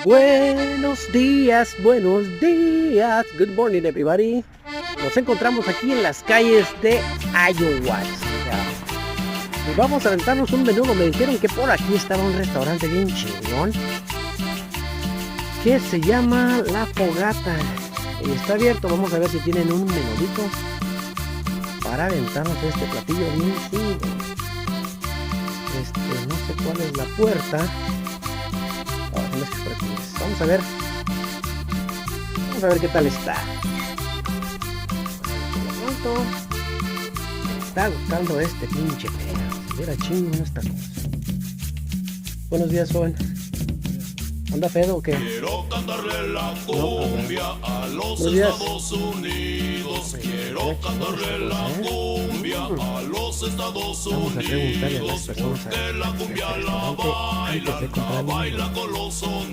Buenos días, buenos días. Good morning, everybody. Nos encontramos aquí en las calles de Iowa. Y vamos a aventarnos un menudo. Me dijeron que por aquí estaba un restaurante bien chingón que se llama La Fogata. Y está abierto. Vamos a ver si tienen un menudito para aventarnos este platillo bien chingón. No sé cuál es la puerta. Vamos a ver. Vamos a ver qué tal está. Me está gustando este pinche pedo. Si hubiera chingón esta cosa. Buenos días, joven. ¿Anda pedo o qué? Quiero cantarle la cumbia a los Estados Unidos. Quiero cantarle la cumbia a los Estados Unidos. Porque la cumbia la baila con los sonidos.